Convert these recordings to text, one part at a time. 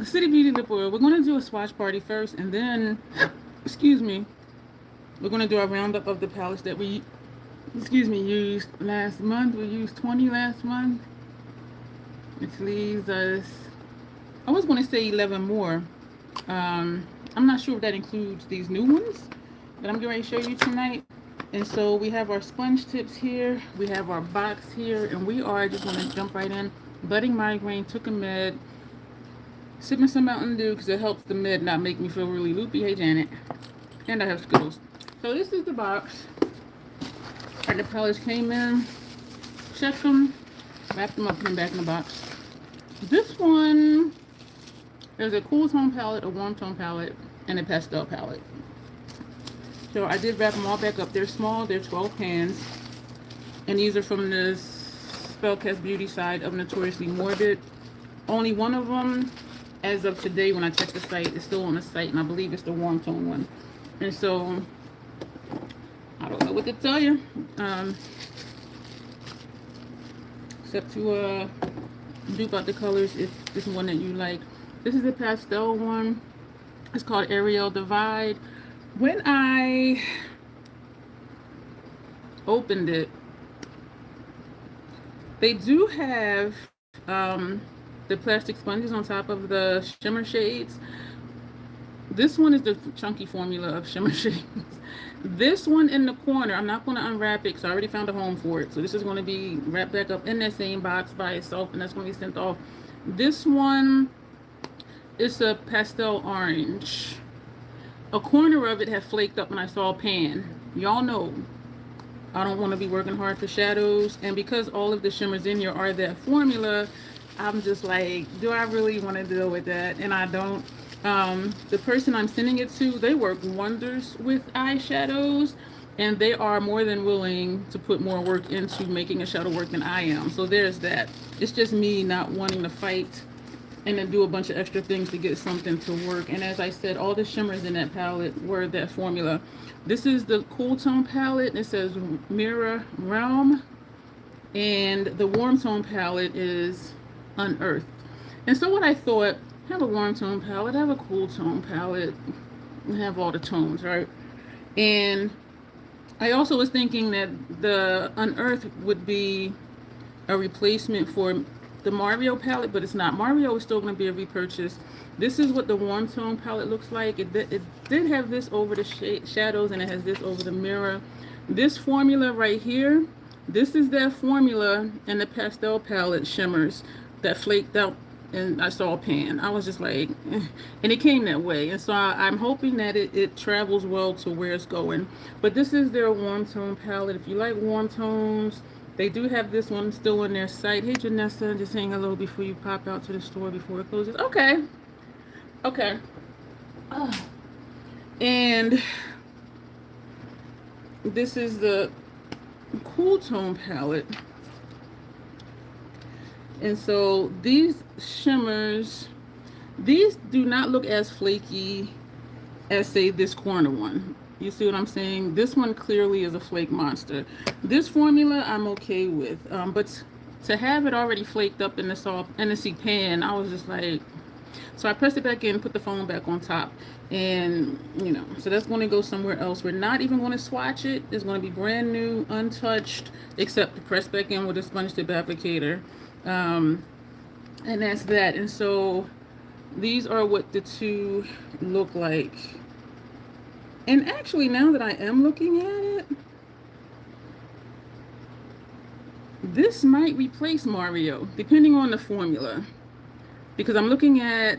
City Beauty Lip Oil. We're going to do a swatch party first, and then, excuse me, we're going to do a roundup of the palettes that we, used last month. We used 20 last month, which leaves us, I was going to say 11 more. I'm not sure if that includes these new ones that I'm going to show you tonight. And so we have our sponge tips here, we have our box here, and we are just going to jump right in. Budding migraine, took a med, sipping some Mountain Dew because it helps the med not make me feel really loopy. Hey Janet. And I have Skittles. So this is the box. And the palettes came in, checked them, wrapped them up, put them back in the box. This one, there's a cool tone palette, a warm tone palette, and a pastel palette. So I did wrap them all back up. They're small, they're 12 pans. And these are from the Spellcast Beauty side of Notoriously Morbid. Only one of them, as of today when I checked the site, is still on the site, and I believe it's the warm tone one. And so, I don't know what to tell you. Except to dupe out the colors if this is one that you like. This is the pastel one. It's called Ariel Divide. When I opened it, they do have the plastic sponges on top of the shimmer shades. This one is the chunky formula of shimmer shades. This one in the corner, I'm not going to unwrap it because I already found a home for it. So this is going to be wrapped back up in that same box by itself, and that's going to be sent off. This one is a pastel orange. A corner of it had flaked up when I saw a pan. Y'all know I don't want to be working hard for shadows, and because all of the shimmers in here are that formula, I'm just like, do I really want to deal with that? And I don't. The person I'm sending it to, they work wonders with eyeshadows, and they are more than willing to put more work into making a shadow work than I am. So there's that. It's just me not wanting to fight and then do a bunch of extra things to get something to work. And as I said, all the shimmers in that palette were that formula. This is the cool tone palette. It says Mirror Realm. And the warm tone palette is Unearthed. And so what I thought, have a warm tone palette, have a cool tone palette, and have all the tones, right? And I also was thinking that the Unearthed would be a replacement for the Mario palette, but it's not. Mario is still going to be a repurchase. This is what the warm tone palette looks like. It did have this over the shadows, and it has this over the mirror. This formula right here, this is that formula in the pastel palette shimmers that flaked out, and I saw a pan. I was just like, eh. And it came that way. And so I'm hoping that it travels well to where it's going. But this is their warm tone palette. If you like warm tones, they do have this one still on their site. Hey, Janessa, just saying hello before you pop out to the store before it closes. Okay. Okay. And this is the cool tone palette. And so these shimmers, these do not look as flaky as, say, this corner one. You see what I'm saying? This one clearly is a flake monster. This formula I'm okay with, but to have it already flaked up in the soft NSC pan, I was just like, so I pressed it back in, put the phone back on top, and you know, so that's going to go somewhere else. We're not even going to swatch it. It's going to be brand new, untouched, except to press back in with a sponge tip applicator, and that's that. And so these are what the two look like. And actually, now that I am looking at it, this might replace Mario, depending on the formula. Because I'm looking at,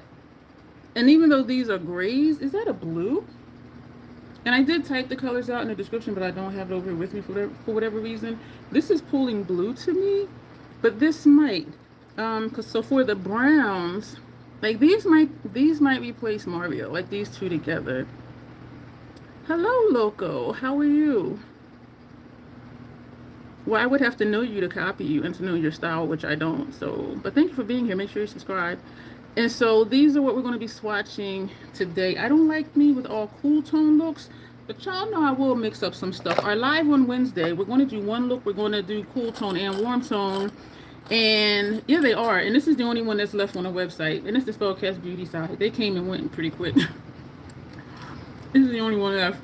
and even though these are grays, is that a blue? And I did type the colors out in the description, but I don't have it over here with me for whatever reason. This is pulling blue to me, but this might. So for the browns, like these might replace Mario, like these two together. Hello, Loco. How are you? Well, I would have to know you to copy you and to know your style, which I don't. So, but thank you for being here. Make sure you subscribe. And so these are what we're going to be swatching today. I don't like me with all cool tone looks, but y'all know I will mix up some stuff. Our live on Wednesday, we're going to do one look. We're going to do cool tone and warm tone. And yeah, they are. And this is the only one that's left on the website. And it's the Spellcast Beauty side. They came and went pretty quick. This is the only one left.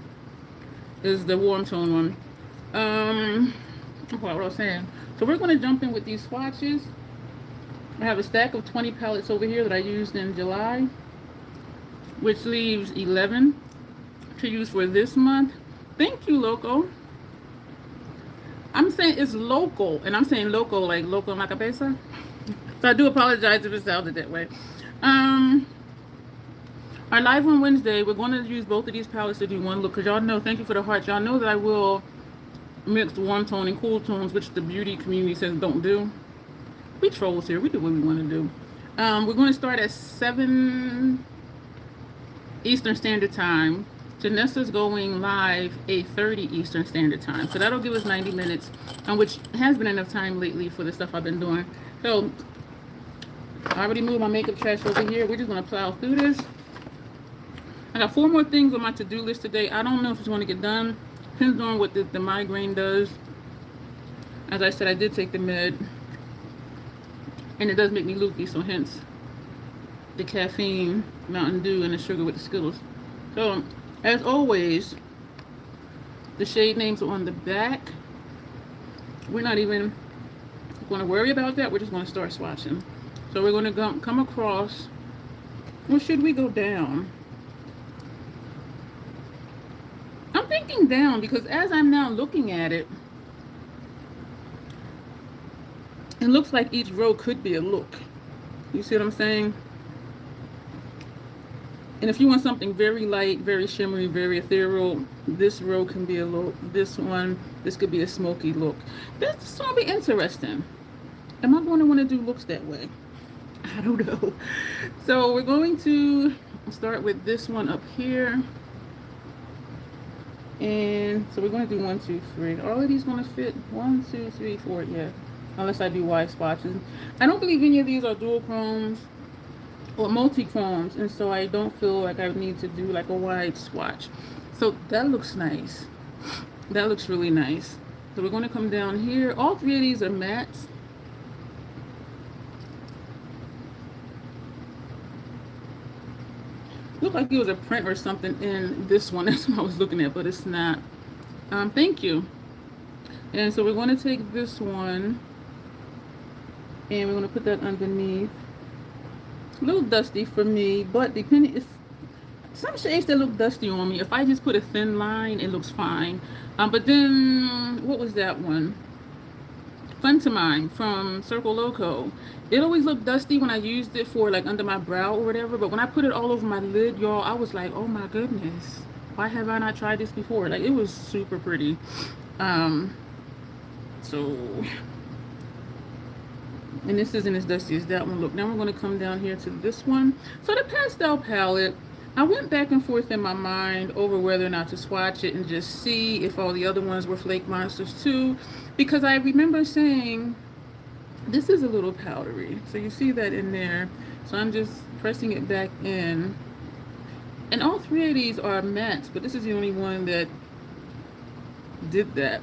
Is the warm tone one. What was I saying? So we're going to jump in with these swatches. I have a stack of 20 palettes over here that I used in July, which leaves 11 to use for this month. Thank you, Loco. I'm saying it's local, and I'm saying loco like loco en la cabeza. So I do apologize if it sounded that way. Our live on Wednesday, we're going to use both of these palettes to do one look, because y'all know, thank you for the hearts, y'all know that I will mix warm tone and cool tones, which the beauty community says don't do. We trolls here, we do what we want to do. We're going to start at 7 Eastern Standard Time. Janessa's going live 8:30 Eastern Standard Time. So that'll give us 90 minutes, which has been enough time lately for the stuff I've been doing. So I already moved my makeup trash over here. We're just going to plow through this. I got 4 more things on my to-do list today. I don't know if it's going to get done. Depends on what the migraine does. As I said, I did take the med. And it does make me loopy, so hence the caffeine, Mountain Dew, and the sugar with the Skittles. So, as always, the shade names are on the back. We're not even going to worry about that. We're just going to start swatching. So we're going to come across. Or should we go down? I'm thinking down because as I'm now looking at it, it looks like each row could be a look. You see what I'm saying? And if you want something very light, very shimmery, very ethereal, this row can be a look. This could be a smoky look. This is going to be interesting. Am I going to want to do looks that way? I don't know. So we're going to start with this one up here. And so we're going to do 1, 2, 3. Are all of these going to fit? 1, 2, 3, 4, yeah. Unless I do wide swatches. I don't believe any of these are dual chromes or multi-chromes, and so I don't feel like I need to do like a wide swatch. So that looks nice. That looks really nice. So we're going to come down here. All 3 of these are mattes. Looked like it was a print or something in this one. That's what I was looking at, but it's not. Thank you. And so we're going to take this one and we're going to put that underneath. A little dusty for me, but depending, if some shades that look dusty on me, if I just put a thin line, it looks fine. But then, what was that one? Fun to Mine from Circle Loco. It always looked dusty when I used it for like under my brow or whatever, but when I put it all over my lid, y'all, I was like, oh my goodness, why have I not tried this before? Like, it was super pretty. So, and this isn't as dusty as that one. Look, now we're going to come down here to this one. So the pastel palette, I went back and forth in my mind over whether or not to swatch it and just see if all the other ones were flake monsters too, because I remember saying this is a little powdery, so you see that in there. So I'm just pressing it back in, and all 3 of these are mattes, but this is the only one that did that.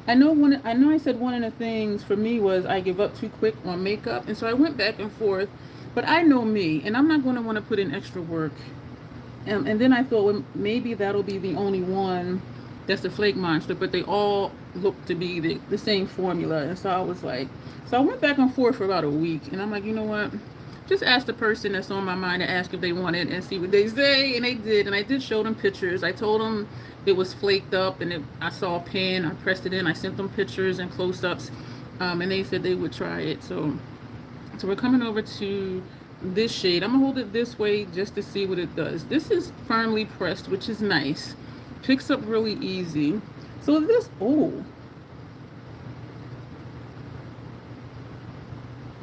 I know I said one of the things for me was I give up too quick on makeup, and so I went back and forth. But I know me, and I'm not going to want to put in extra work. And then I thought, well, maybe that'll be the only one that's a flake monster, but they all look to be the same formula. And so I was like, so I went back and forth for about a week, and I'm like, you know what? Just ask the person that's on my mind to ask if they want it and see what they say. And they did, and I did show them pictures. I told them it was flaked up, and I saw a pen, I pressed it in, I sent them pictures and close-ups, and they said they would try it. So we're coming over to this shade. I'm gonna hold it this way just to see what it does. This is firmly pressed, which is nice. Picks up really easy. So this, oh,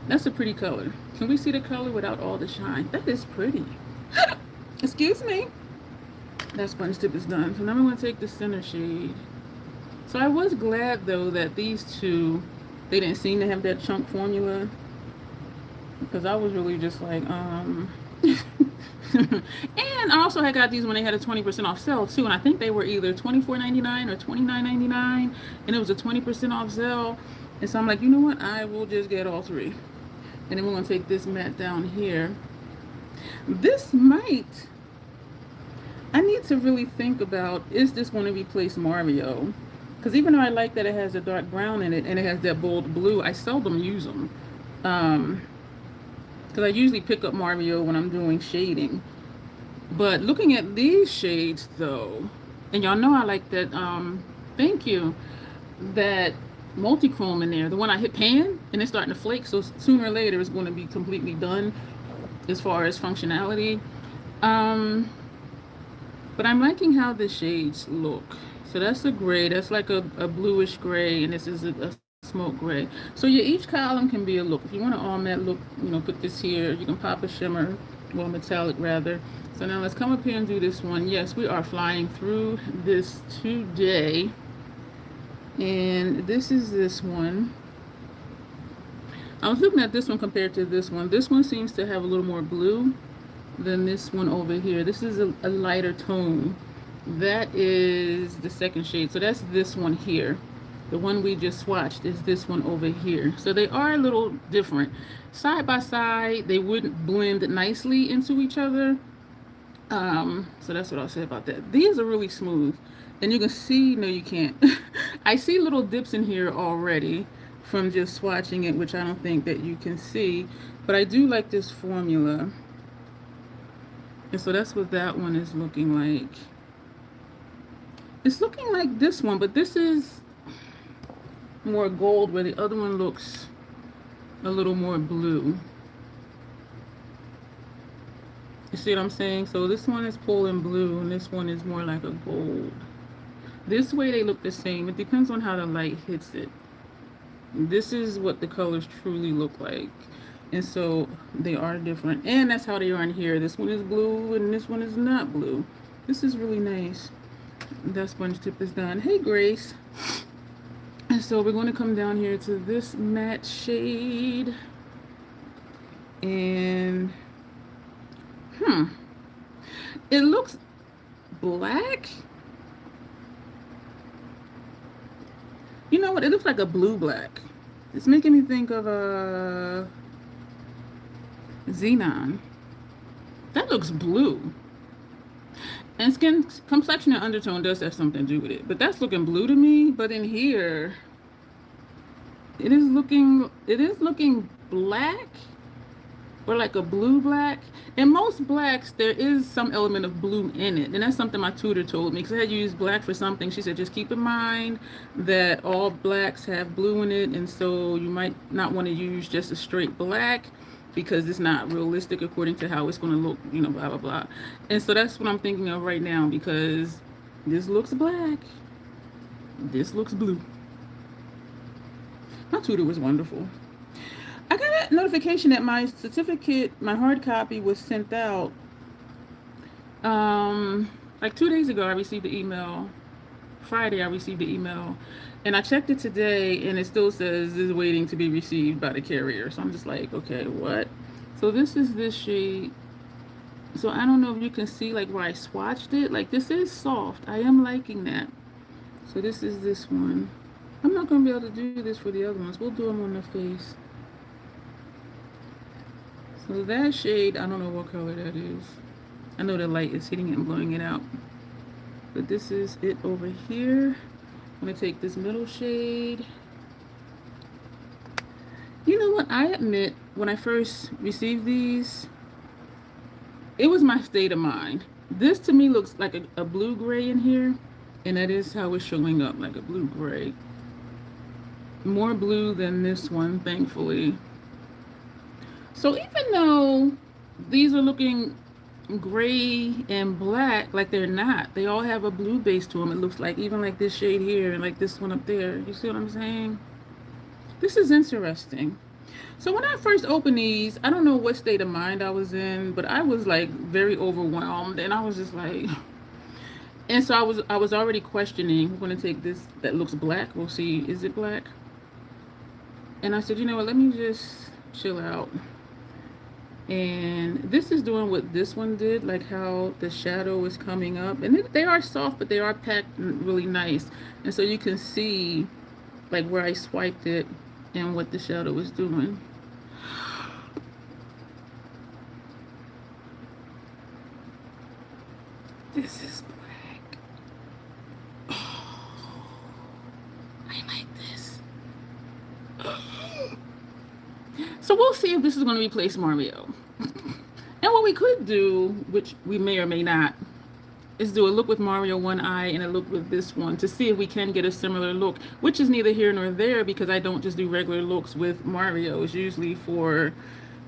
that's a pretty color. Can we see the color without all the shine? That is pretty. Excuse me. That sponge tip is done. So now I'm gonna take the center shade. So I was glad though that these two, they didn't seem to have that chunk formula, because I was really just like, And I also had got these when they had a 20% off sale too, and I think they were either $24.99 or $29.99, and it was a 20% off sale. And so I'm like, you know what? I will just get all three. And then we're going to take this matte down here. This might, I need to really think about, is this going to replace Mario? Because even though I like that it has a dark brown in it and it has that bold blue, I seldom use them. Because I usually pick up Mario when I'm doing shading. But looking at these shades though, and y'all know I like that, thank you, that multi-chrome in there. The one I hit pan and it's starting to flake, so sooner or later it's going to be completely done as far as functionality. But I'm liking how the shades look. So that's a gray, that's like a bluish gray, and this is a smoke gray. So yeah, each column can be a look. If you want an all matte look, you know, put this here. You can pop a shimmer, well, metallic rather. So now let's come up here and do this one. Yes, we are flying through this today. And this is this one. I was looking at this one compared to this one. This one seems to have a little more blue than this one over here. This is a lighter tone. That is the second shade. So that's this one here. The one we just swatched is this one over here. So they are a little different. Side by side, they wouldn't blend nicely into each other. So that's what I'll say about that. These are really smooth. And you can see, no you can't. I see little dips in here already from just swatching it, which I don't think that you can see. But I do like this formula. And so that's what that one is looking like. It's looking like this one, but this is more gold, where the other one looks a little more blue. You see what I'm saying? So this one is pulling blue, and this one is more like a gold. This way they look the same. It depends on how the light hits it. This is what the colors truly look like. And so they are different. And that's how they are in here. This one is blue and this one is not blue. This is really nice. That sponge tip is done. Hey, Grace. And so we're going to come down here to this matte shade. And, it looks black. You know what? It looks like a blue black. It's making me think of a Xenon. That looks blue. And skin complexion and undertone does have something to do with it. But that's looking blue to me. But in here, it is looking black, or like a blue black. In most blacks, there is some element of blue in it. And that's something my tutor told me, because I had used black for something. She said, just keep in mind that all blacks have blue in it. And so you might not want to use just a straight black, because it's not realistic according to how it's going to look, you know, blah, blah, blah. And so that's what I'm thinking of right now, because this looks black. This looks blue. My tutor was wonderful. I got a notification that my certificate, my hard copy, was sent out. Like 2 days ago, I received the email. Friday, I received the email. And I checked it today, and it still says this is waiting to be received by the carrier. So I'm just like, okay, what? So this is this shade. So I don't know if you can see like where I swatched it. Like, this is soft. I am liking that. So this is this one. I'm not going to be able to do this for the other ones. We'll do them on the face. So that shade, I don't know what color that is. I know the light is hitting it and blowing it out. But this is it over here. I'm going to take this middle shade. You know what? I admit, when I first received these, it was my state of mind. This to me looks like a blue gray in here. And that is how it's showing up, like a blue gray. More blue than this one, thankfully. So even though these are looking gray and black, like they're not. They all have a blue base to them, it looks like. Even like this shade here and like this one up there. You see what I'm saying? This is interesting. So when I first opened these, I don't know what state of mind I was in, but I was like very overwhelmed, and I was just like, and so I was already questioning. I'm going to take this that looks black. We'll see, is it black? And I said, you know what, let me just chill out. And this is doing what this one did, like how the shadow is coming up. And they are soft, but they are packed really nice. And so you can see like where I swiped it and what the shadow is doing. This is black. Oh, I like this. So we'll see if this is going to replace Mario. And what we could do, which we may or may not, is do a look with Mario one eye and a look with this one to see if we can get a similar look, which is neither here nor there because I don't just do regular looks with Mario. It's usually for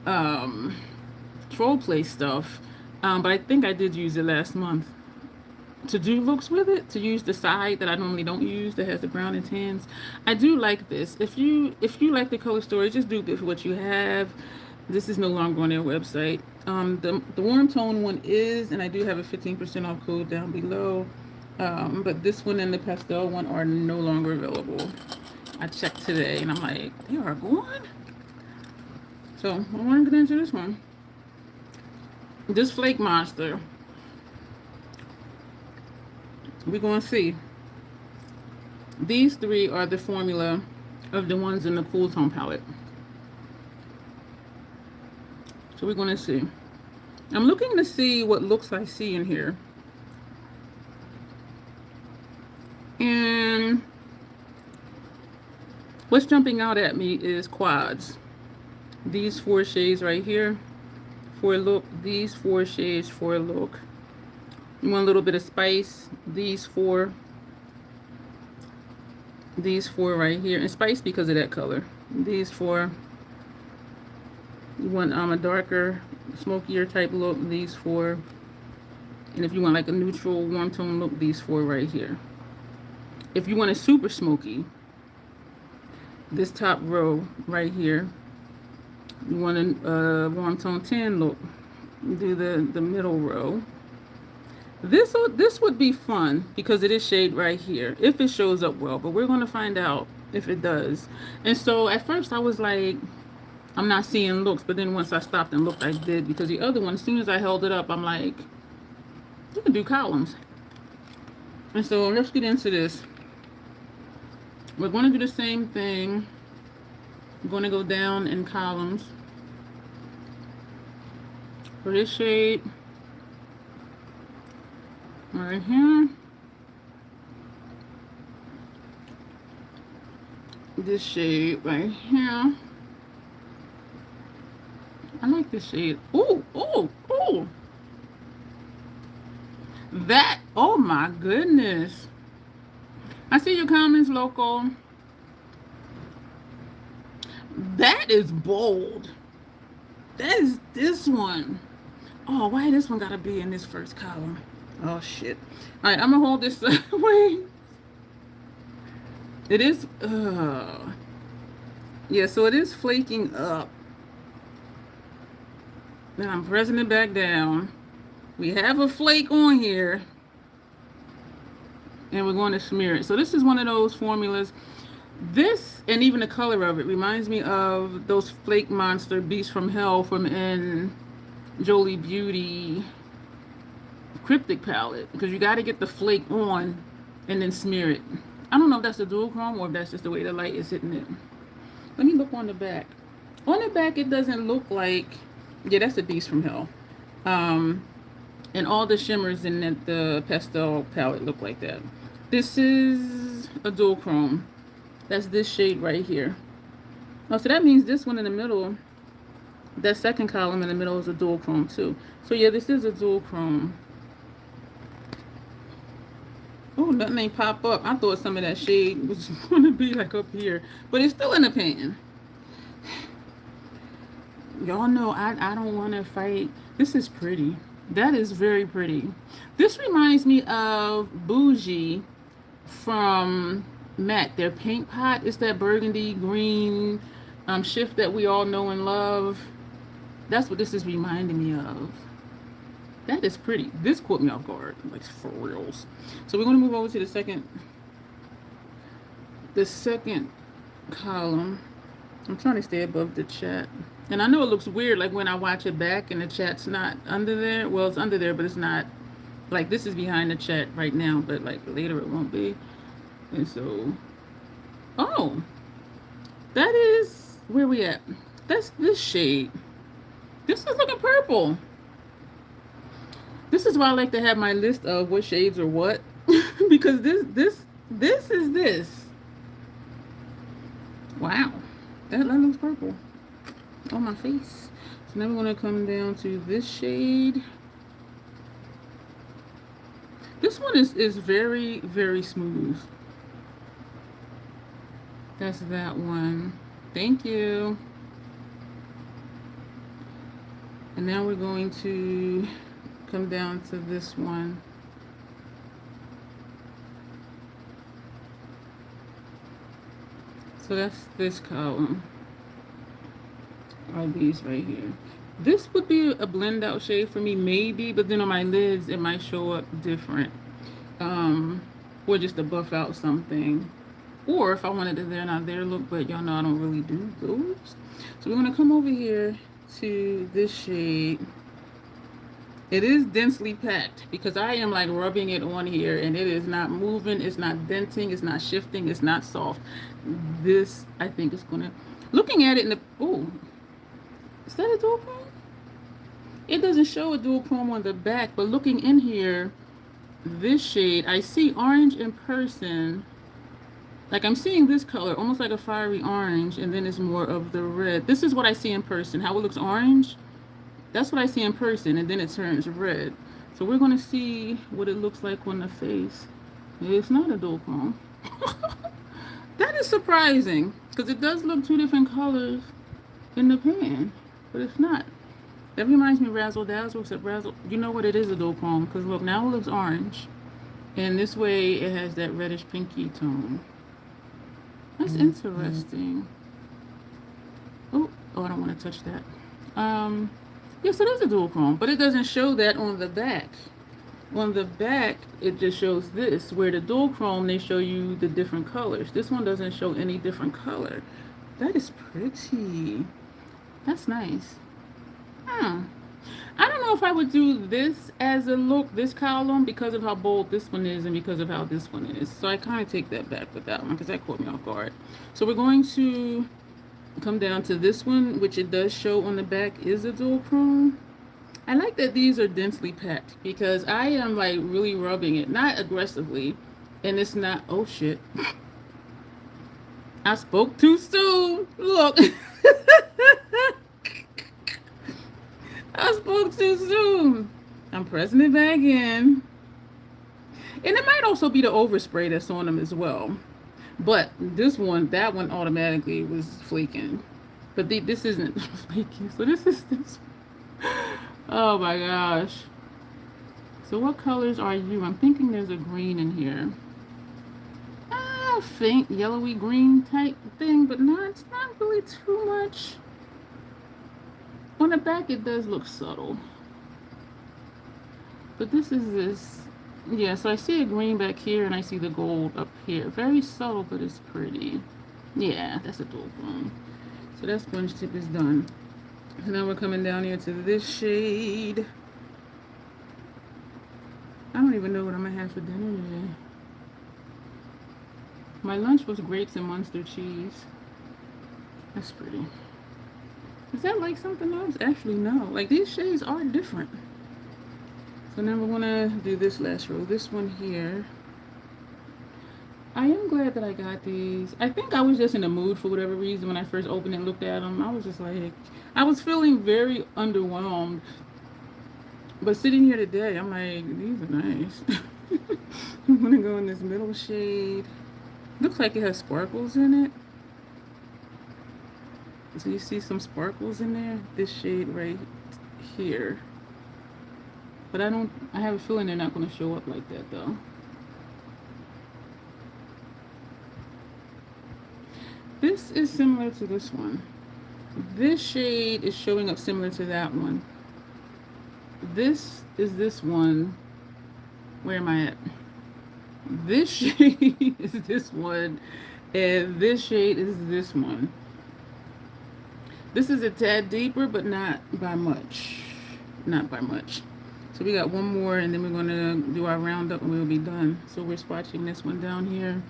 troll play stuff. But I think I did use it last month to do looks with it, to use the side that I normally don't use that has the brown and tans. I do like this. If you like the color story, just do this for what you have. This is no longer on their website. The warm tone one is, and I do have a 15% off code down below. But this one and the pastel one are no longer available. I checked today and I'm like, they are gone? So I want to get into this one. This flake monster. We're going to see. These three are the formula of the ones in the cool tone palette. So we're going to see. I'm looking to see what looks I see in here. And what's jumping out at me is quads. These 4 shades right here for a look. These 4 shades for a look. You want a little bit of spice. These 4 right here. And spice because of that color. These 4. You want a darker, smokier type look, these 4. And if you want like a neutral, warm tone look, these 4 right here. If you want a super smoky, this top row right here. You want a warm tone tan look, do the middle row. This would be fun because it is shade right here, if it shows up well. But we're going to find out if it does. And so at first I was like, I'm not seeing looks, but then once I stopped and looked, I did, because the other one, as soon as I held it up, I'm like, you can do columns. And so let's get into this. We're going to do the same thing. We're going to go down in columns for this shade right here. This shade right here. I like this shade. Ooh, ooh, ooh. That, oh my goodness. I see your comments, local. That is bold. That is this one. Oh, why this one gotta be in this first column? Oh shit. All right, I'm gonna hold this away. It is, yeah, so it is flaking up. Then I'm pressing it back down. We have a flake on here. And we're going to smear it. So this is one of those formulas. This, and even the color of it, reminds me of those flake monster beasts from hell from in Jolie Beauty Cryptic palette. Because you got to get the flake on and then smear it. I don't know if that's a dual chrome or if that's just the way the light is hitting it. Let me look on the back. On the back, it doesn't look like... Yeah, that's a beast from hell. And all the shimmers in the pastel palette look like that. This is a dual chrome. That's this shade right here. Oh, so that means this one in the middle, that second column in the middle is a dual chrome too. So yeah, this is a dual chrome. Oh, nothing ain't pop up. I thought some of that shade was going to be like up here, but it's still in the pan. Y'all know I don't want to fight. This is pretty. That is very pretty. This reminds me of Bougie from MAC. Their paint pot. It's that burgundy green shift that we all know and love. That's what this is reminding me of. That is pretty. This caught me off guard, like for reals. So we're going to move over to the second column. I'm trying to stay above the chat. And I know it looks weird, like when I watch it back and the chat's not under there. Well, it's under there, but it's not. Like, this is behind the chat right now, but like later it won't be. And so, oh, That is where we at. That's this shade. This is looking purple. This is why I like to have my list of what shades are what. Because this is this. Wow. That looks purple on my face. So now we're gonna come down to this shade. This one is very, very smooth. That's that one. Thank you. And now we're going to come down to this one. So that's this column. Are these right here. This would be a blend out shade for me, maybe, but then on my lids it might show up different. Or just to buff out something. Or if I wanted a there not there look, but y'all know I don't really do those. So we're gonna come over here to this shade. It is densely packed because I am like rubbing it on here and it is not moving, it's not denting, it's not shifting, it's not soft. This I think is gonna, looking at it in the, oh, is that a dual chrome? It doesn't show a dual chrome on the back, but looking in here, this shade, I see orange in person. Like I'm seeing this color, almost like a fiery orange, and then it's more of the red. This is what I see in person, how it looks orange. That's what I see in person, and then it turns red. So we're gonna see what it looks like on the face. It's not a dual chrome. That is surprising, because it does look two different colors in the pan, but it's not. That reminds me of Razzle Dazzle, except Razzle, you know what, it is a dual chrome, because look, now it looks orange. And this way it has that reddish pinky tone. That's interesting. Oh, I don't want to touch that. Yeah, so there's a dual chrome, but it doesn't show that on the back. On the back, it just shows this, where the dual chrome, they show you the different colors. This one doesn't show any different color. That is pretty. That's nice. I don't know if I would do this as a look, this column, because of how bold this one is and because of how this one is. So I kind of take that back with that one because that caught me off guard. So we're going to come down to this one, which it does show on the back is a dual chrome. I like that these are densely packed because I am like really rubbing it, not aggressively, and it's not, oh shit. I spoke too soon. Look. I spoke too soon. I'm pressing it back in. And it might also be the overspray that's on them as well. But this one, that one automatically was flaking. But this isn't flaking. So this is this. Oh my gosh. So what colors are you? I'm thinking there's a green in here. Faint yellowy green type thing, but no, it's not really too much. On the back, it does look subtle. But this is this. Yeah, so I see a green back here, and I see the gold up here. Very subtle, but it's pretty. Yeah, that's a dual chrome. So that sponge tip is done. So now we're coming down here to this shade. I don't even know what I'm going to have for dinner today. My lunch was grapes and Munster cheese. That's pretty. Is that like something else? Actually, no. Like, these shades are different. So now we're gonna do this last row. This one here. I am glad that I got these. I think I was just in the mood for whatever reason when I first opened and looked at them. I was just like, I was feeling very underwhelmed. But sitting here today, I'm like, these are nice. I'm gonna go in this middle shade. Looks like it has sparkles in it. So you see some sparkles in there? This shade right here. But I have a feeling they're not going to show up like that though. This is similar to this one. This shade is showing up similar to that one. This is this one. Where am I at? This shade is this one. And this shade is this one. This is a tad deeper, but not by much. Not by much. So we got one more, and then we're going to do our roundup, and we'll be done. So we're swatching this one down here.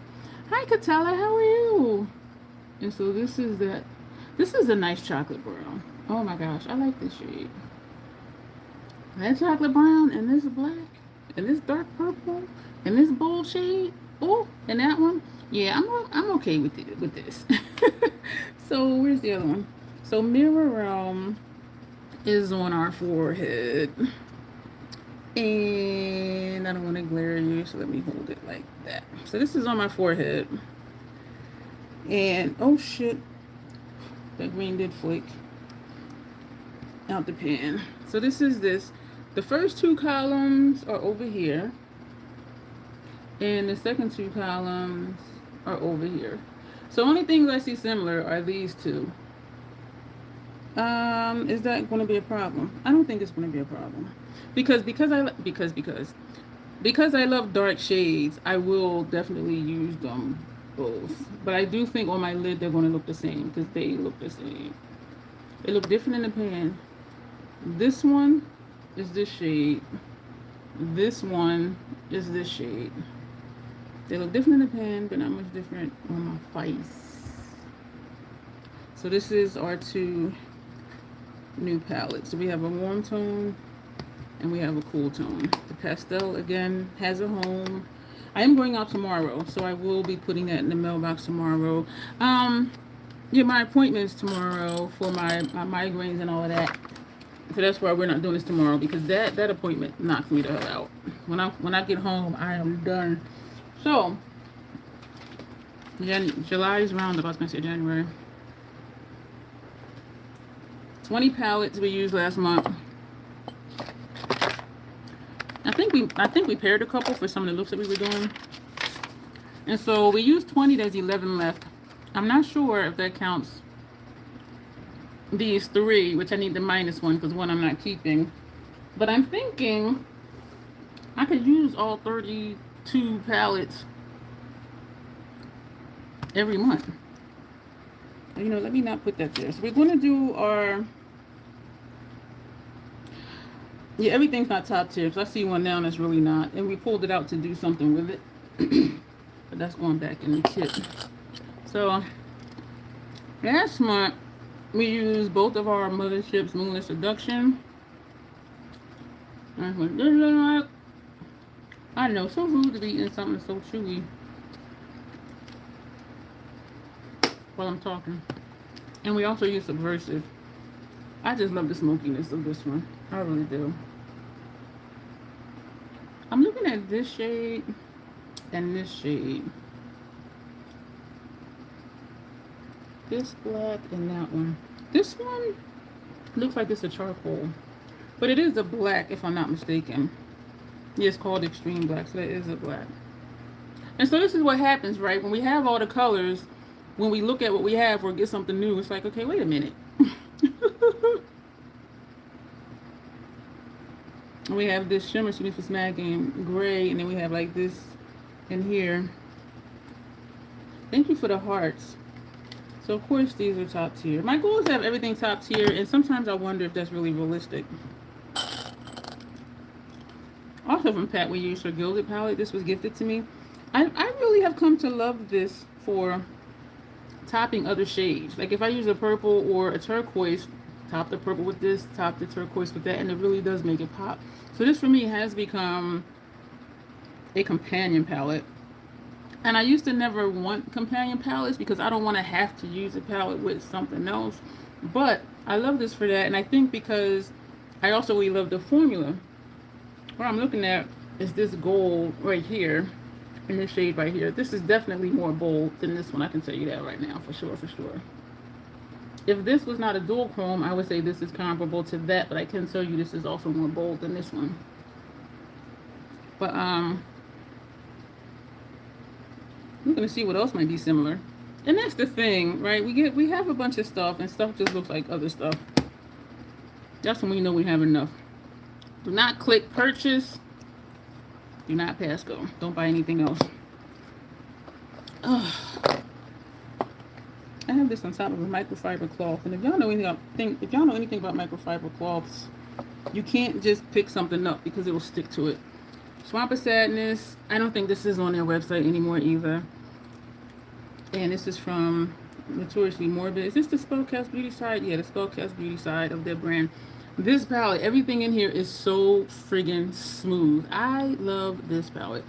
Hi, Katala. How are you? And so this is that. This is a nice chocolate brown. Oh my gosh, I like this shade. That chocolate brown and this black and this dark purple and this bold shade. Oh, and that one. Yeah, I'm okay with it with this. So where's the other one? So Mirror Realm is on our forehead. And I don't want to glare you, so let me hold it like that. So this is on my forehead. And oh shit, that green did flake out the pan. So this is this. The first two columns are over here. And the second two columns are over here. So only things I see similar are these two. Is that going to be a problem? I don't think it's going to be a problem. Because I love dark shades, I will definitely use them both. But I do think on my lid they're going to look the same because they look the same. They look different in the pan. This one is this shade. This one is this shade. They look different in the pan, but not much different on my face. So this is our two new palettes. So we have a warm tone and we have a cool tone. The pastel again has a home. I am going out tomorrow, so I will be putting that in the mailbox tomorrow. Yeah, my appointment's tomorrow for my migraines and all of that. So that's why we're not doing this tomorrow, because that appointment knocks me the hell out. When I get home, I am done. So July's Roundup. I was gonna say January. 20 palettes we used last month. I think we paired a couple for some of the looks that we were doing. And so we used 20, there's 11 left. I'm not sure if that counts these three, which I need the minus one because one I'm not keeping. But I'm thinking I could use all 32 palettes every month. You know, let me not put that there. So we're going to do our... Yeah, everything's not top tier. So I see one now that's really not. And we pulled it out to do something with it. But that's going back in the kit. So last month we used both of our motherships Moonlit Seduction. I know, so rude to be eating something so chewy while I'm talking. And we also use Subversive. I just love the smokiness of this one. I really do. I'm looking at this shade and this shade. This black and that one. This one looks like it's a charcoal. But it is a black if I'm not mistaken. Yeah, it's called Extreme Black, so that is a black. And so this is what happens, right? When we have all the colors, when we look at what we have or get something new, it's like, okay, wait a minute. We have this shimmer Sweet for Smacking gray, and then we have like this in here. Thank you for the hearts. So of course these are top tier. My goal is to have everything top tier, and sometimes I wonder if that's really realistic. Also from Pat, we used her Gilded palette. This was gifted to me. I really have come to love this for topping other shades. Like if I use a purple or a turquoise, top the purple with this, top the turquoise with that, and it really does make it pop. So this for me has become a companion palette. And I used to never want companion palettes because I don't want to have to use a palette with something else. But I love this for that, and I think because I also really love the formula. What I'm looking at is this gold right here, in this shade right here. This is definitely more bold than this one. I can tell you that right now, for sure, for sure. If this was not a dual chrome, I would say this is comparable to that, but I can tell you this is also more bold than this one. But we're gonna see what else might be similar. And that's the thing, right? We have a bunch of stuff, and stuff just looks like other stuff. That's when we know we have enough. Do not click purchase. Do not pass go. Don't buy anything else. Ugh. I have this on top of a microfiber cloth, and if y'all know anything about microfiber cloths, you can't just pick something up because it will stick to it. Swamp of Sadness. I don't think this is on their website anymore either. And this is from Notoriously Morbid. Is this the Spellcast Beauty side? Yeah, the Spellcast Beauty side of their brand. This palette, everything in here is so friggin' smooth. I love this palette.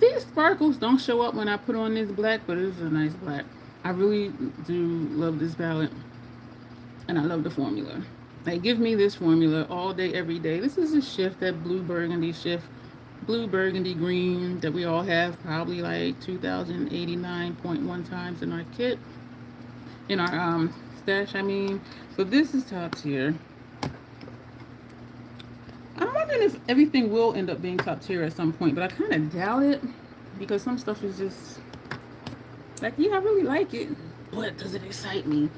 These sparkles don't show up when I put on this black, but it's a nice black. I really do love this palette. And I love the formula. Like, give me this formula all day, every day. This is a shift, that blue burgundy shift. Blue burgundy green that we all have probably like 2089.1 times in our kit. In our stash, I mean. So this is top tier. I'm wondering if everything will end up being top tier at some point, but I kind of doubt it because some stuff is just like, yeah, I really like it, but does it excite me?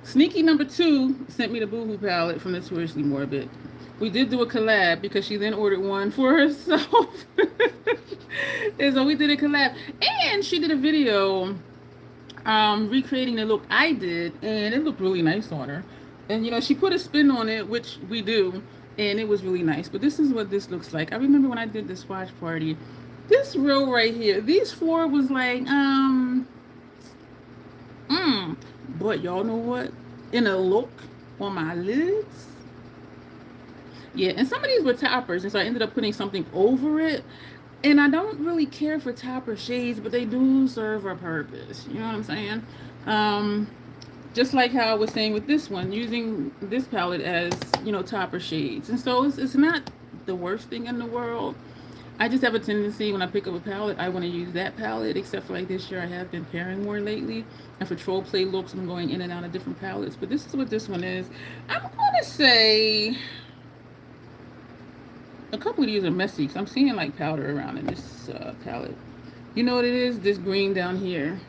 Sneaky number 2 sent me the Boohoo palette from Notoriously Morbid. We did do a collab because she then ordered one for herself. And so we did a collab. And she did a video recreating the look I did, and it looked really nice on her. And, you know, she put a spin on it, which we do, and it was really nice. But this is what this looks like. I remember when I did the Swatch party, this row right here, these 4 was like, but y'all know what? In a look on my lids. Yeah, and some of these were toppers, and so I ended up putting something over it. And I don't really care for topper shades, but they do serve a purpose. You know what I'm saying? Just like how I was saying with this one, using this palette as, you know, topper shades. And so it's not the worst thing in the world. I just have a tendency when I pick up a palette, I want to use that palette, except for like this year I have been pairing more lately. And for troll play looks, I'm going in and out of different palettes. But this is what this one is. I'm going to say a couple of these are messy because I'm seeing like powder around in this palette. You know what it is? This green down here.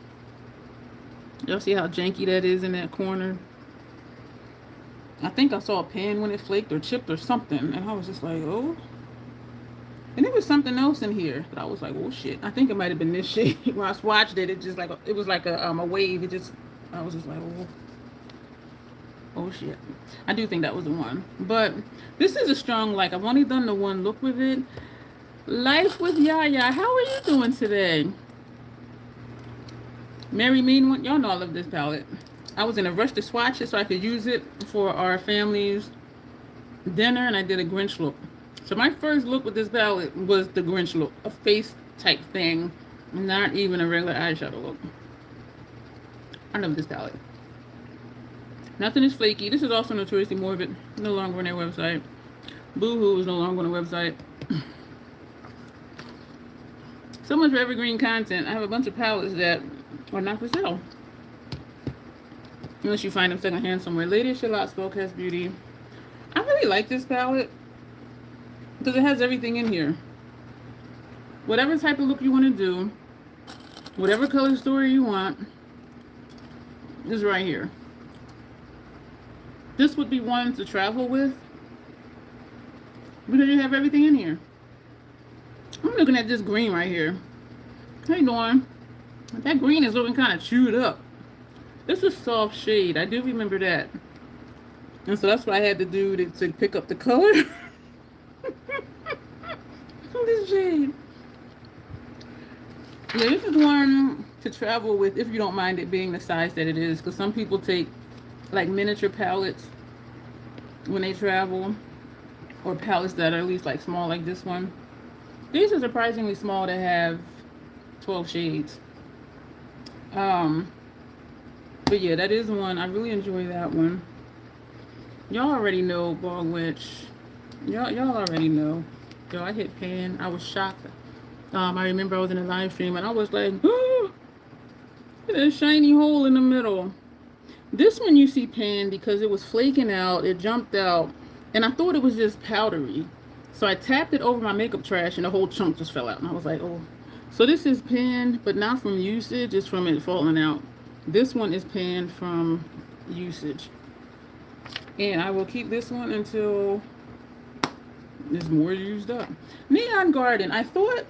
Y'all see how janky that is in that corner? I think I saw a pan when it flaked or chipped or something. And I was just like, oh. And there was something else in here that I was like, oh shit. I think it might have been this shade. When I swatched it, it just like, it was like a wave. It just, I was just like, oh shit. I do think that was the one. But this is a strong like. I've only done the one look with it. Life with Yaya. How are you doing today? Mary Mean one. Y'all know I love this palette. I was in a rush to swatch it so I could use it for our family's dinner, and I did a Grinch look. So my first look with this palette was the Grinch look, a face type thing, not even a regular eyeshadow look. I love this palette. Nothing is flaky. This is also Notoriously Morbid, no longer on their website. Boohoo is no longer on the website. So much for evergreen content. I have a bunch of palettes that are not for sale. Unless you find them secondhand somewhere. Lady Charlotte Spellcast Beauty. I really like this palette because it has everything in here. Whatever type of look you want to do, whatever color story you want, is right here. This would be one to travel with because you have everything in here. I'm looking at this green right here. How you doing? That green is looking kind of chewed up. This is soft shade. I do remember that. And so that's what I had to do to pick up the color. This shade. Yeah, this is one to travel with if you don't mind it being the size that it is. Because some people take like miniature palettes when they travel. Or palettes that are at least like small like this one. These are surprisingly small to have 12 shades. But yeah, that is one. I really enjoy that one. Y'all already know Bog Witch. Y'all already know. Yo, I hit pan. I was shocked. I remember I was in a live stream and I was like, oh, there's a shiny hole in the middle. This one you see pan because it was flaking out. It jumped out. And I thought it was just powdery. So I tapped it over my makeup trash and the whole chunk just fell out. And I was like, oh. So this is pan, but not from usage. It's from it falling out. This one is pan from usage. And I will keep this one until there's more used up. Neon Garden. I thought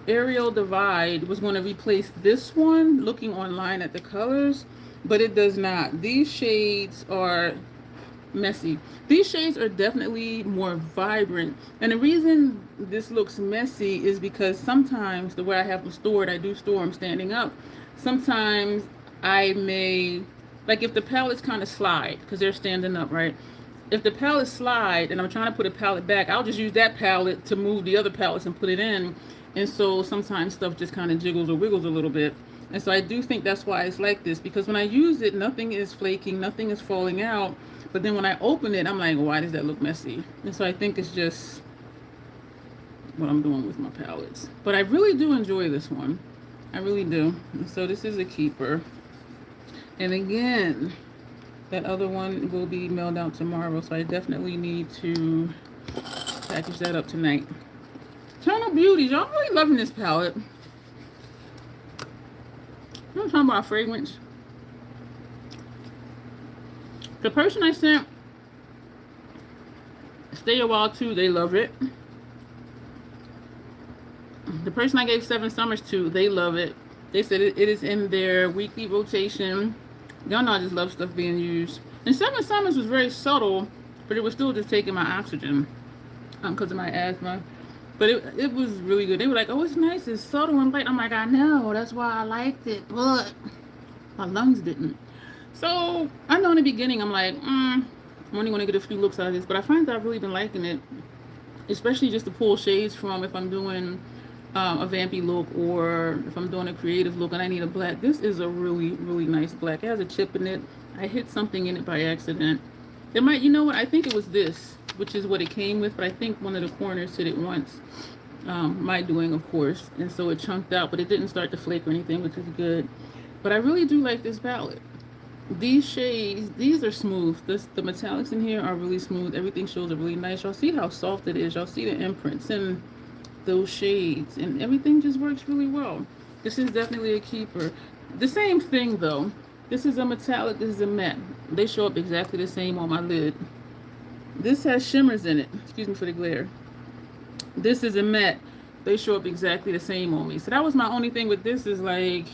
Aerial Divide was going to replace this one, looking online at the colors, but it does not. These shades are messy. These shades are definitely more vibrant. And the reason this looks messy is because sometimes the way I have them stored, I do store them standing up. sometimes I may, like if the palettes kind of slide, because they're standing up, right? If the palettes slide and I'm trying to put a palette back, I'll just use that palette to move the other palettes and put it in. And so sometimes stuff just kind of jiggles or wiggles a little bit. And so I do think that's why it's like this, because when I use it, nothing is flaking, nothing is falling out. But then when I open it, I'm like, why does that look messy? And so I think it's just what I'm doing with my palettes. But I really do enjoy this one. I really do. And so this is a keeper. And again, that other one will be mailed out tomorrow. So I definitely need to package that up tonight. Eternal Beauties. Y'all really loving this palette. I'm talking about fragrance. The person I sent Stay a While to, they love it. The person I gave 7 Summers to, they love it. They said it is in their weekly rotation. Y'all know I just love stuff being used. And 7 Summers was very subtle, but it was still just taking my oxygen because of my asthma. But it was really good. They were like, oh, it's nice, it's subtle and light. I'm like, I know, that's why I liked it, but my lungs didn't. So I know in the beginning, I'm like, I'm only going to get a few looks out of this, but I find that I've really been liking it, especially just to pull shades from if I'm doing a vampy look or if I'm doing a creative look and I need a black. This is a really, really nice black. It has a chip in it. I hit something in it by accident. It might, you know what, I think it was this, which is what it came with, but I think one of the corners hit it once. My doing, of course, and so it chunked out, but it didn't start to flake or anything, which is good. But I really do like this palette. These shades, these are smooth. The metallics in here are really smooth. Everything shows are really nice. Y'all see how soft it is. Y'all see the imprints and those shades, and everything just works really well. This is definitely a keeper. The same thing though. This is a metallic, this is a matte. They show up exactly the same on my lid. This has shimmers in it. Excuse me for the glare. This is a matte. They show up exactly the same on me. So that was my only thing with this, is like,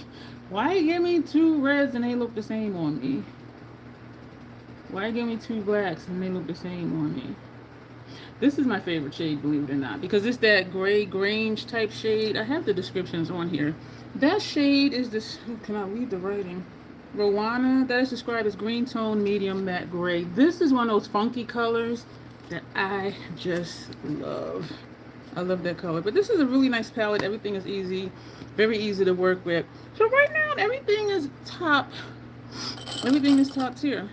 why give me 2 reds and they look the same on me? Why give me 2 blacks and they look the same on me? This is my favorite shade, believe it or not, because it's that gray Grange type shade. I have the descriptions on here. That shade is this, can I read the writing? Rowana, that is described as green tone, medium matte gray. This is one of those funky colors that I just love. I love that color. But this is a really nice palette. Everything is easy, very easy to work with. So right now, everything is top tier.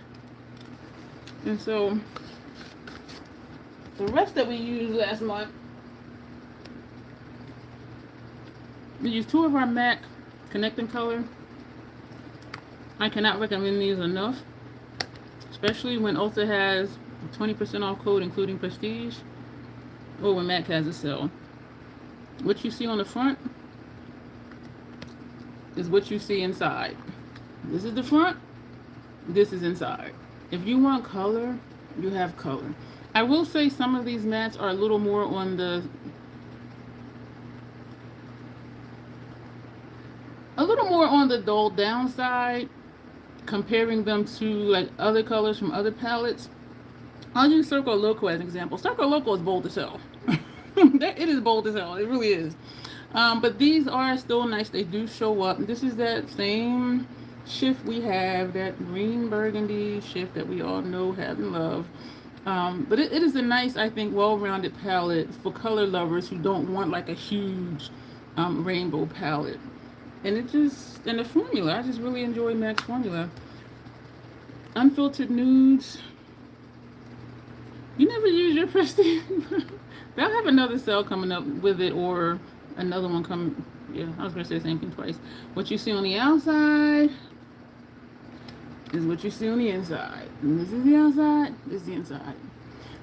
And so the rest that we used last month, we used 2 of our MAC connecting color. I cannot recommend these enough, especially when Ulta has a 20% off code, including Prestige, or when MAC has a sale. What you see on the front is what you see inside. This is the front, this is inside. If you want color, you have color. I will say some of these mattes are a little more on the dull down side, comparing them to like other colors from other palettes. I'll use Circo Loco as an example. Circo Loco is bold as hell. It is bold as hell. It really is. But these are still nice. They do show up. This is that same shift we have, that green burgundy shift that we all know, have, and love. But it is a nice, I think, well-rounded palette for color lovers who don't want like a huge rainbow palette. And the formula, I just really enjoy MAC's formula. Unfiltered nudes. You never use your Prestige. They'll have another sale coming up with it, or another one coming. Yeah, I was going to say the same thing twice. What you see on the outside is what you see on the inside. And this is the outside, this is the inside.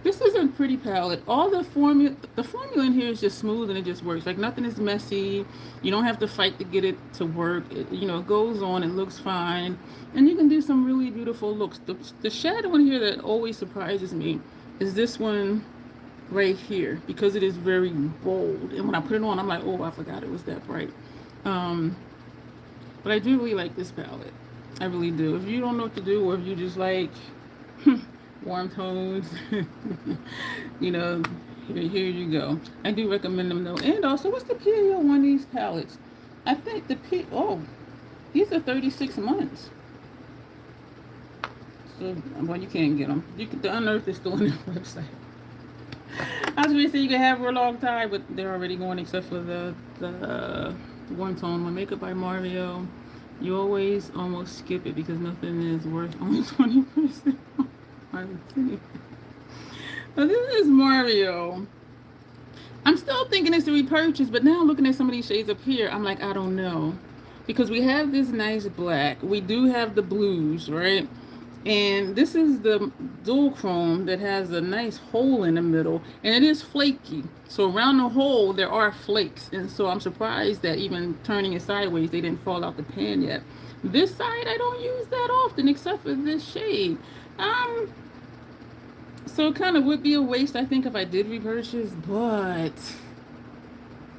This is a pretty palette. All the formula in here is just smooth and it just works. Like nothing is messy. You don't have to fight to get it to work. It goes on, it looks fine. And you can do some really beautiful looks. The shadow in here that always surprises me is this one right here, because it is very bold. And when I put it on, I'm like, oh, I forgot it was that bright. But I do really like this palette. I really do. If you don't know what to do, or if you just like warm tones, here you go. I do recommend them though. And also, what's the PAO on these palettes? I think These are 36 months. So, well, you can't get them. The Unearth is still on their website. I was going to say you can have for a long time, but they're already going except for the one tone one. Makeup by Mario. You always almost skip it because nothing is worth only 20%. Now this is Mario. I'm still thinking it's a repurchase, but now looking at some of these shades up here, I'm like, I don't know. Because we have this nice black. We do have the blues, right? And this is the dual chrome that has a nice hole in the middle, and it is flaky. So around the hole, there are flakes. And so I'm surprised that even turning it sideways, they didn't fall out the pan yet. This side, I don't use that often, except for this shade. So it kind of would be a waste, I think, if I did repurchase, but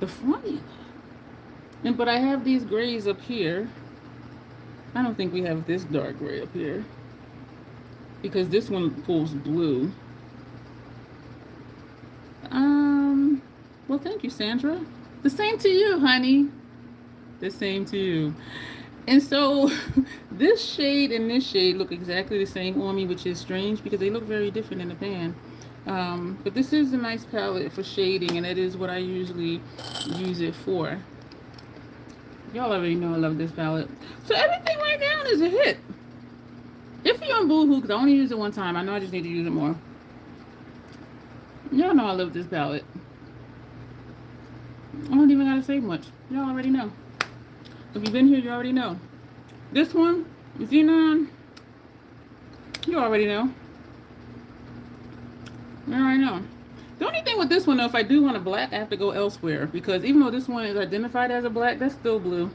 the formula. But I have these grays up here. I don't think we have this dark gray up here, because this one pulls blue. Well, thank you, Sandra. The same to you, honey. The same to you. And so this shade and this shade look exactly the same on me, which is strange because they look very different in the pan. But this is a nice palette for shading, and it is what I usually use it for. Y'all already know I love this palette. So everything right now is a hit. If you're on Boohoo, because I only use it one time, I know I just need to use it more. Y'all know I love this palette. I don't even gotta say much. Y'all already know. If you've been here, you already know. This one, Xenon, you already know. You already know. The only thing with this one, though, if I do want a black, I have to go elsewhere. Because even though this one is identified as a black, that's still blue.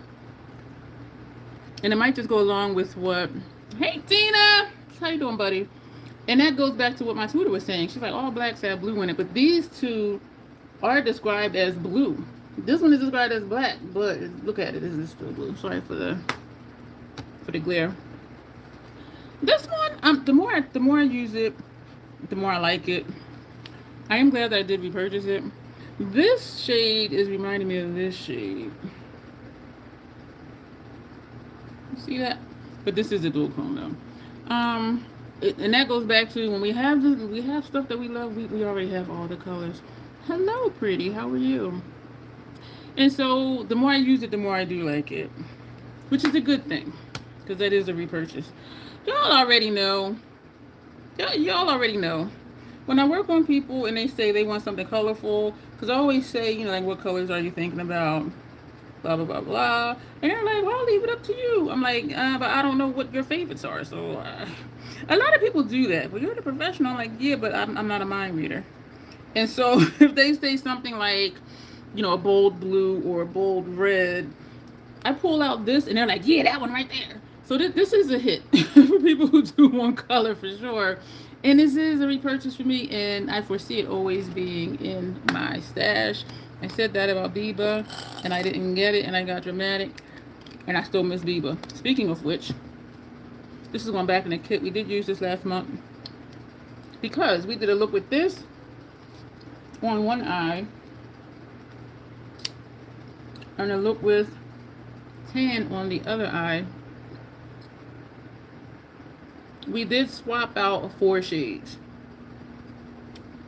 And it might just go along with what... Hey, Tina! How you doing, buddy? And that goes back to what my tutor was saying. She's like, all blacks have blue in it. But these two are described as blue. This one is described as black, but look at it. This is still blue. Sorry for the glare. This one, the more I use it, the more I like it. I am glad that I did repurchase it. This shade is reminding me of this shade. You see that? But this is a dual chrome though. And that goes back to when we have stuff that we love. We already have all the colors. Hello, pretty. How are you? And so the more I use it, the more I do like it, which is a good thing, because that is a repurchase. Y'all already know. Y'all already know. When I work on people and they say they want something colorful, because I always say, you know, like, what colors are you thinking about? Blah, blah, blah, blah. And they're like, well, I'll leave it up to you. I'm like, but I don't know what your favorites are. So a lot of people do that. But you're the professional. I'm like, yeah, but I'm not a mind reader. And so if they say something like, you know, a bold blue or a bold red, I pull out this and they're like, yeah, that one right there. So this is a hit for people who do one color for sure. And this is a repurchase for me, and I foresee it always being in my stash. I said that about Biba, and I didn't get it, and I got dramatic, and I still miss Biba. Speaking of which, this is going back in the kit. We did use this last month because we did a look with this on one eye and a look with tan on the other eye. We did swap out 4 shades,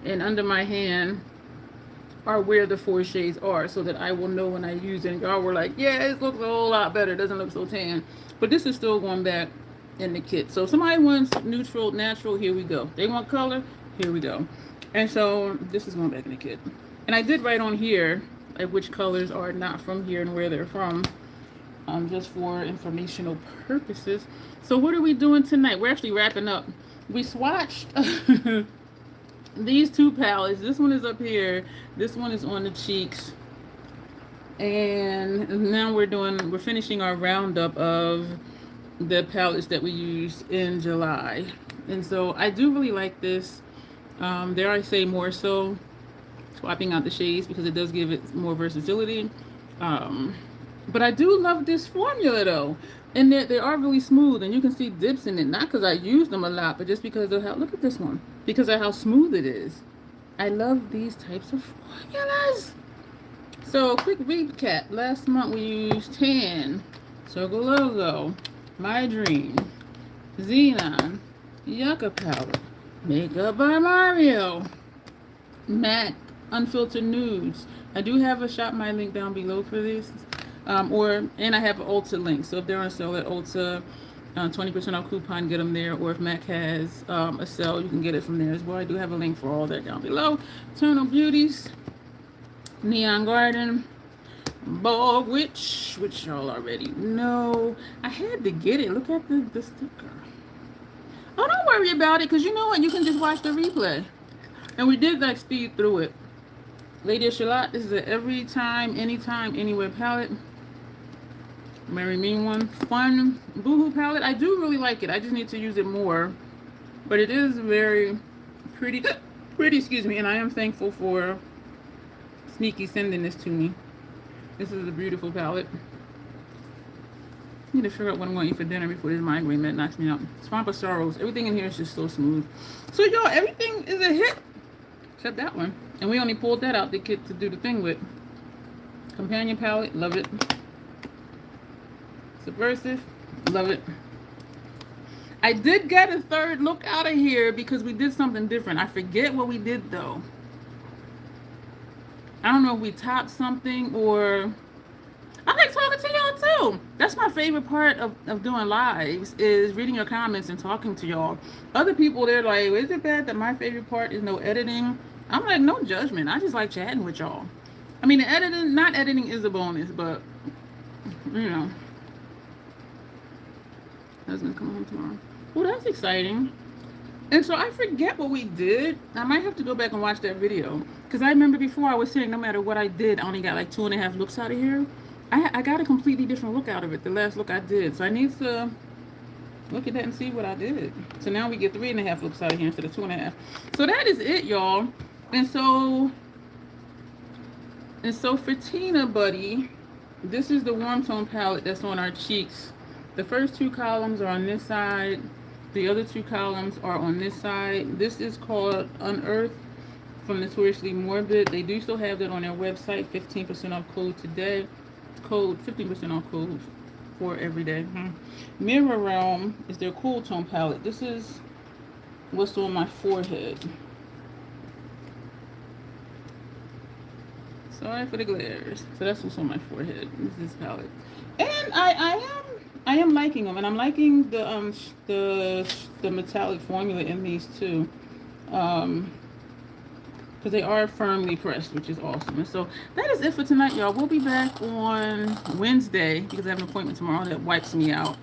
and under my hand are where the 4 shades are, so that I will know when I use it. And y'all were like, yeah, it looks a whole lot better, it doesn't look so tan. But this is still going back in the kit. So if somebody wants neutral, natural, here we go. They want color, here we go. And so this is going back in the kit. And I did write on here like which colors are not from here and where they're from, just for informational purposes. So what are we doing tonight? We're actually wrapping up. We swatched these 2 palettes. This one is up here. This one is on the cheeks. And now we're finishing our roundup of the palettes that we used in July. And so I do really like this. Dare I say more so, swapping out the shades, because it does give it more versatility. But I do love this formula though. And they are really smooth, and you can see dips in it. Not because I use them a lot, but just because of how, look at this one. Because of how smooth it is. I love these types of formulas. So quick recap. Last month we used tan. Circle Logo, My Dream, Xenon, Yucca Palette, Makeup by Mario, MAC Unfiltered Nudes. I do have a shop my link down below for this. And I have an Ulta link. So if they're on sale at Ulta, 20% off coupon, get them there. Or if MAC has a sale, you can get it from there as well. I do have a link for all that down below. Eternal Beauties, Neon Garden, Bog Witch, which y'all already know. I had to get it. Look at the sticker. Oh, don't worry about it, because you know what? You can just watch the replay. And we did like speed through it. Lady of Shalott, this is an every time, anytime, anywhere palette. Mary Mean one. Fun Boohoo palette. I do really like it. I just need to use it more. But it is very pretty, excuse me. And I am thankful for Sneaky sending this to me. This is a beautiful palette. I need to figure out what I'm going to eat for dinner before this migraine that knocks me out. Swamp of Sorrows. Everything in here is just so smooth. So, y'all, everything is a hit. Except that one. And we only pulled that out the kit to do the thing with. Companion palette. Love it. Subversive. Love it. I did get a third look out of here because we did something different. I forget what we did, though. I don't know if we topped something or... I like talking to y'all too. That's my favorite part of doing lives, is reading your comments and talking to y'all. Other people, they're like, is it bad that my favorite part is no editing? I'm like, no judgment. I just like chatting with y'all. I mean, the editing, not editing is a bonus, but, you know. Husband's coming home tomorrow. Well, that's exciting. And so I forget what we did. I might have to go back and watch that video. Because I remember before I was saying no matter what I did, I only got like 2.5 looks out of here. I got a completely different look out of it, the last look I did. So I need to look at that and see what I did. So now we get 3.5 looks out of here instead of 2.5. So that is it, y'all. And so for Tina Buddy, this is the warm tone palette that's on our cheeks. The first 2 columns are on this side. The other 2 columns are on this side. This is called Unearthed from Notoriously Morbid. They do still have that on their website. 15% off code today. Code 15% off code for every day. Mirror Realm is their cool tone palette. This is what's on my forehead. Sorry for the glares. So that's what's on my forehead. This is palette, and I am liking them, and I'm liking the metallic formula in these too. Because they are firmly pressed, which is awesome. And so that is it for tonight, y'all. We'll be back on Wednesday because I have an appointment tomorrow that wipes me out.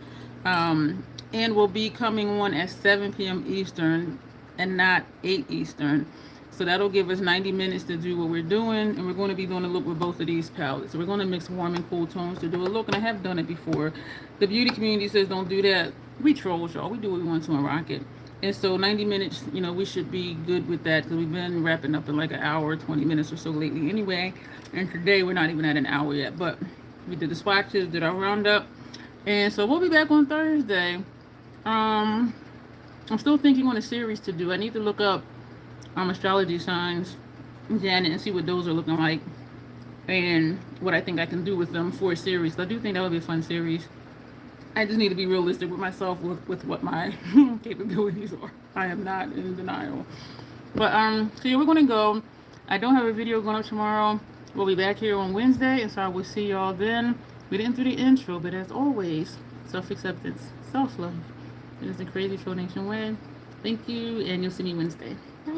And we'll be coming on at 7 p.m. Eastern and not 8 Eastern. So that'll give us 90 minutes to do what we're doing. And we're going to be doing a look with both of these palettes. So we're going to mix warm and cool tones to do a look. And I have done it before. The beauty community says don't do that. We troll, y'all. We do what we want to and rock it. And so 90 minutes, you know, we should be good with that because we've been wrapping up in like an hour, 20 minutes or so lately anyway. And today we're not even at an hour yet, but we did the swatches, did our roundup. And so we'll be back on Thursday. I'm still thinking on a series to do. I need to look up astrology signs, Janet, and see what those are looking like and what I think I can do with them for a series. So I do think that would be a fun series. I just need to be realistic with myself with what my capabilities are. I am not in denial. But so yeah, we're gonna go. I don't have a video going up tomorrow. We'll be back here on Wednesday, and so I will see y'all then. We didn't do the intro, but as always, self-acceptance, self-love. It is the Crazy Troll Nation way. Thank you, and you'll see me Wednesday. Bye.